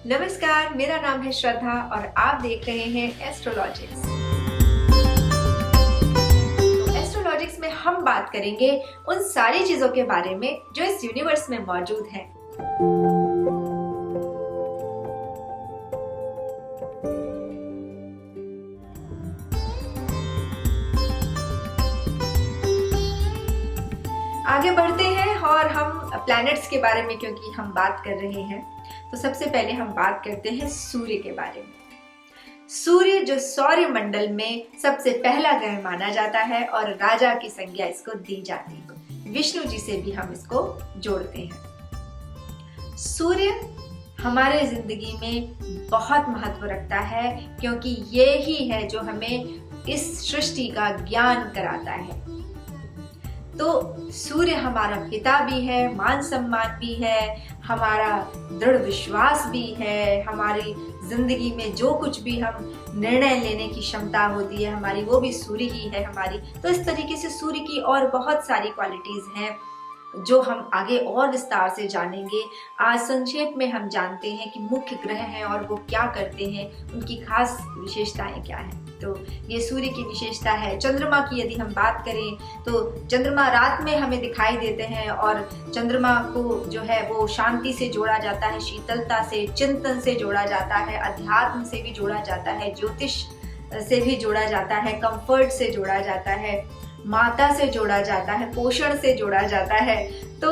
नमस्कार, मेरा नाम है श्रद्धा और आप देख रहे हैं एस्ट्रोलॉजिक्स। तो एस्ट्रोलॉजिक्स में हम बात करेंगे उन सारी चीजों के बारे में जो इस यूनिवर्स में मौजूद हैं। आगे बढ़ते हैं और हम प्लैनेट्स के बारे में क्योंकि हम बात कर रहे हैं, तो सबसे पहले हम बात करते हैं सूर्य के बारे में। सूर्य जो सौर मंडल में सबसे पहला ग्रह माना जाता है और राजा की संज्ञा इसको दी जाती है। विष्णु जी से भी हम इसको जोड़ते हैं। सूर्य हमारे जिंदगी में बहुत महत्व रखता है क्योंकि ये ही है जो हमें इस सृष्टि का ज्ञान कराता है। तो सूर्य हमारा पिता भी है, मान सम्मान भी है, हमारा दृढ़ विश्वास भी है, हमारी जिंदगी में जो कुछ भी हम निर्णय लेने की क्षमता होती है हमारी, वो भी सूर्य ही है हमारी। तो इस तरीके से सूर्य की और बहुत सारी क्वालिटीज हैं जो हम आगे और विस्तार से जानेंगे। आज संक्षेप में हम जानते हैं कि मुख्य ग्रह हैं और वो क्या करते हैं, उनकी खास विशेषताएं क्या हैं। तो ये सूर्य की विशेषता है। चंद्रमा की यदि हम बात करें तो चंद्रमा रात में हमें दिखाई देते हैं और चंद्रमा को जो है वो शांति से जोड़ा जाता है, शीतलता से, चिंतन से जोड़ा जाता है, अध्यात्म से भी जोड़ा जाता है, ज्योतिष से भी जोड़ा जाता है, कंफर्ट से जोड़ा जाता है, माता से जोड़ा जाता है, पोषण से जोड़ा जाता है। तो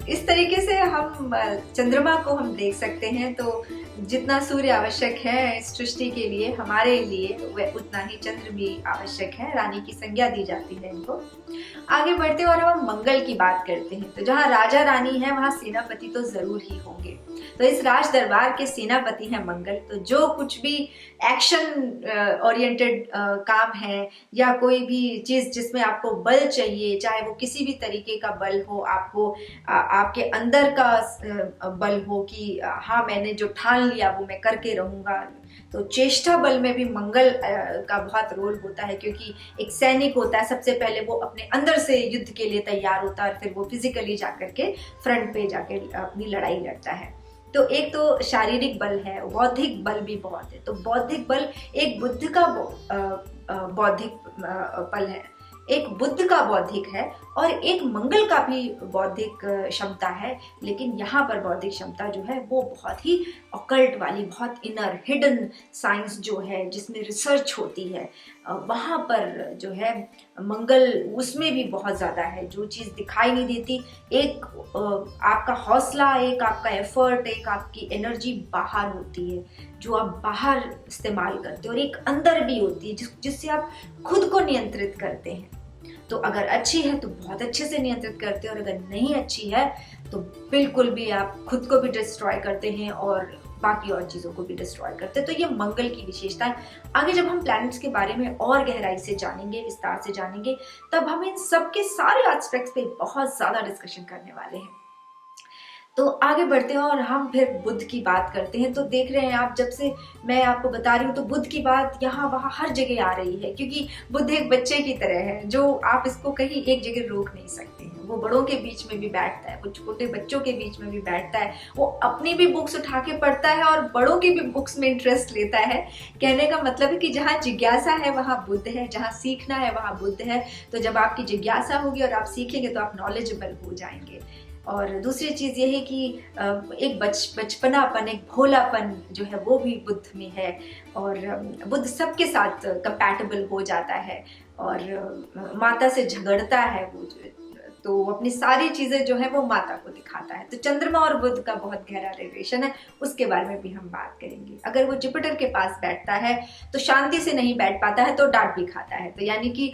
इस तरीके से हम चंद्रमा को हम देख सकते हैं। तो जितना सूर्य आवश्यक है इस सृष्टि के लिए, हमारे लिए, वह उतना ही चंद्र भी आवश्यक है। रानी की संज्ञा दी जाती है इनको। आगे बढ़ते और हम मंगल की बात करते हैं। तो जहाँ राजा रानी है वहाँ सेनापति तो जरूर ही होंगे। तो इस राज दरबार के सेनापति हैं मंगल। तो जो कुछ भी एक्शन ओरिएंटेड काम है या कोई भी चीज जिसमें आपको बल चाहिए, चाहे वो किसी भी तरीके का बल हो, आपको आपके अंदर का बल हो कि हाँ मैंने जो ठान लिया वो मैं करके रहूंगा, तो चेष्टा बल में भी मंगल का बहुत रोल होता है। क्योंकि एक सैनिक होता है, सबसे पहले वो अपने अंदर से युद्ध के लिए तैयार होता है और फिर वो फिजिकली जाकर के फ्रंट पे जाकर अपनी लड़ाई लड़ता है। तो एक तो शारीरिक बल है, बौद्धिक बल भी बहुत है। तो बौद्धिक बल एक बुद्ध का बौद्धिक बल है, एक बुद्ध का बौद्धिक है और एक मंगल का भी बौद्धिक क्षमता है। लेकिन यहाँ पर बौद्धिक क्षमता जो है वो बहुत ही ऑकल्ट वाली, बहुत इनर हिडन साइंस जो है जिसमें रिसर्च होती है, वहाँ पर जो है मंगल उसमें भी बहुत ज़्यादा है। जो चीज़ दिखाई नहीं देती, एक आपका हौसला, एक आपका एफर्ट, एक आपकी एनर्जी बाहर होती है जो आप बाहर इस्तेमाल करते हो, और एक अंदर भी होती है जिससे आप खुद को नियंत्रित करते हैं। तो अगर अच्छी है तो बहुत अच्छे से नियंत्रित करते हैं और अगर नहीं अच्छी है तो बिल्कुल भी आप खुद को भी डिस्ट्रॉय करते हैं और बाकी और चीज़ों को भी डिस्ट्रॉय करते हैं। तो ये मंगल की विशेषता है। आगे जब हम प्लैनेट्स के बारे में और गहराई से जानेंगे, विस्तार से जानेंगे, तब हम इन सब के सारे एस्पेक्ट्स पे बहुत ज़्यादा डिस्कशन करने वाले हैं। तो आगे बढ़ते हैं और हम फिर बुध की बात करते हैं। तो देख रहे हैं आप, जब से मैं आपको बता रही हूँ तो बुध की बात यहाँ वहाँ हर जगह आ रही है क्योंकि बुध एक बच्चे की तरह है जो आप इसको कहीं एक जगह रोक नहीं सकते हैं। वो बड़ों के बीच में भी बैठता है, वो छोटे बच्चों के बीच में भी बैठता है, वो अपनी भी बुक्स उठा के पढ़ता है और बड़ों की भी बुक्स में इंटरेस्ट लेता है। कहने का मतलब है कि जहाँ जिज्ञासा है वहाँ बुद्ध है, जहाँ सीखना है वहाँ बुद्ध है। तो जब आपकी जिज्ञासा होगी और आप सीखेंगे तो आप नॉलेजेबल हो जाएंगे। और दूसरी चीज़ ये है कि एक बचपनापन, एक भोलापन जो है वो भी बुद्ध में है और बुद्ध सबके साथ कंपैटिबल हो जाता है और माता से झगड़ता है वो, तो अपनी सारी चीज़ें जो है वो माता को दिखाता है। तो चंद्रमा और बुध का बहुत गहरा रिलेशन है, उसके बारे में भी हम बात करेंगे। अगर वो जुपिटर के पास बैठता है तो शांति से नहीं बैठ पाता है, तो डांट भी खाता है। तो यानी कि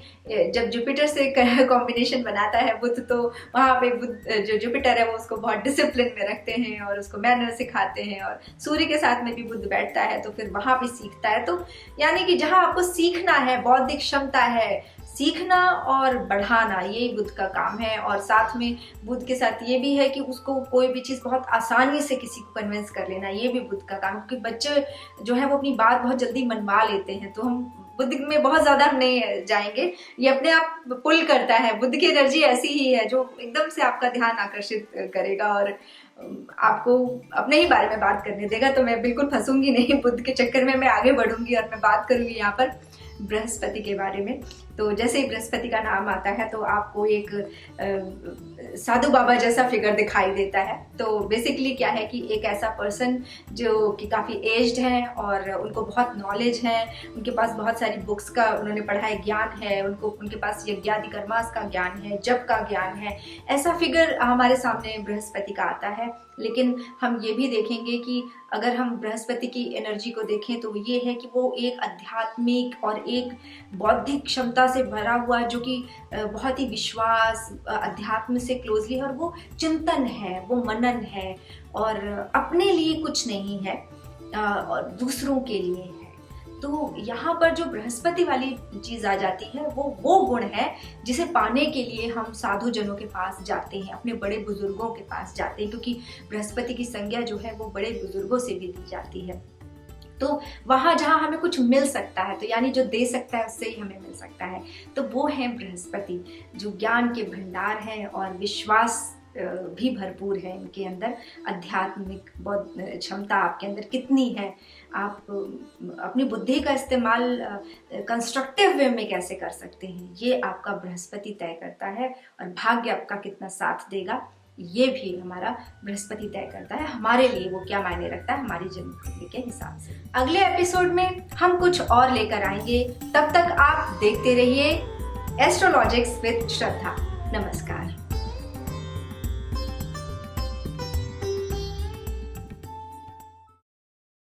जब जुपिटर से कॉम्बिनेशन बनाता है बुध, तो वहाँ पे बुध जो जुपिटर है वो उसको बहुत डिसिप्लिन में रखते हैं और उसको मैनर सिखाते हैं। और सूर्य के साथ में भी बुध बैठता है तो फिर वहाँ भी सीखता है। तो यानी कि जहाँ आपको सीखना है, बौद्धिक क्षमता है, सीखना और बढ़ाना, यही बुध का काम है। और साथ में बुध के साथ ये भी है कि उसको कोई भी चीज़ बहुत आसानी से किसी को कन्विंस कर लेना, ये भी बुध का काम है। क्योंकि बच्चे जो है वो अपनी बात बहुत जल्दी मनवा लेते हैं। तो हम बुध में बहुत ज्यादा हम नहीं जाएंगे, ये अपने आप पुल करता है। बुध की एनर्जी ऐसी ही है जो एकदम से आपका ध्यान आकर्षित करेगा और आपको अपने ही बारे में बात करने देगा। तो मैं बिल्कुल फंसूंगी नहीं बुध के चक्कर में, मैं आगे बढ़ूंगी और मैं बात करूंगी यहाँ पर बृहस्पति के बारे में। तो जैसे ही बृहस्पति का नाम आता है तो आपको एक साधु बाबा जैसा फिगर दिखाई देता है। तो बेसिकली क्या है कि एक ऐसा पर्सन जो कि काफ़ी एज्ड है और उनको बहुत नॉलेज है, उनके पास बहुत सारी बुक्स का उन्होंने पढ़ा है, ज्ञान है उनको, उनके पास यज्ञादि कर्मास का ज्ञान है, जप का ज्ञान है, ऐसा फिगर हमारे सामने बृहस्पति का आता है। लेकिन हम ये भी देखेंगे कि अगर हम बृहस्पति की एनर्जी को देखें तो ये है कि वो एक आध्यात्मिक और एक बौद्धिक क्षमता से भरा हुआ, जो कि बहुत ही विश्वास, अध्यात्म से क्लोजली है, और वो चिंतन है, वो मनन है और अपने लिए कुछ नहीं है और दूसरों के लिए है। तो यहाँ पर जो बृहस्पति वाली चीज आ जाती है वो गुण है जिसे पाने के लिए हम साधु जनों के पास जाते हैं, अपने बड़े बुजुर्गों के पास जाते हैं, क्योंकि बृहस्पति की संज्ञा जो है वो बड़े बुजुर्गों से भी दी जाती है। तो वहां जहां हमें कुछ मिल सकता है, तो यानी जो दे सकता है उससे ही हमें मिल सकता है, तो वो है बृहस्पति, जो ज्ञान के भंडार हैं और विश्वास भी भरपूर है इनके अंदर। आध्यात्मिक क्षमता आपके अंदर कितनी है, आप अपनी बुद्धि का इस्तेमाल कंस्ट्रक्टिव वे में कैसे कर सकते हैं, ये आपका बृहस्पति तय करता है। और भाग्य आपका कितना साथ देगा ये भी हमारा बृहस्पति तय करता है, हमारे लिए वो क्या मायने रखता है हमारी जन्म कुंडली के हिसाब से। अगले एपिसोड में हम कुछ और लेकर आएंगे, तब तक आप देखते रहिए एस्ट्रोलॉजिक्स विद श्रद्धा। नमस्कार।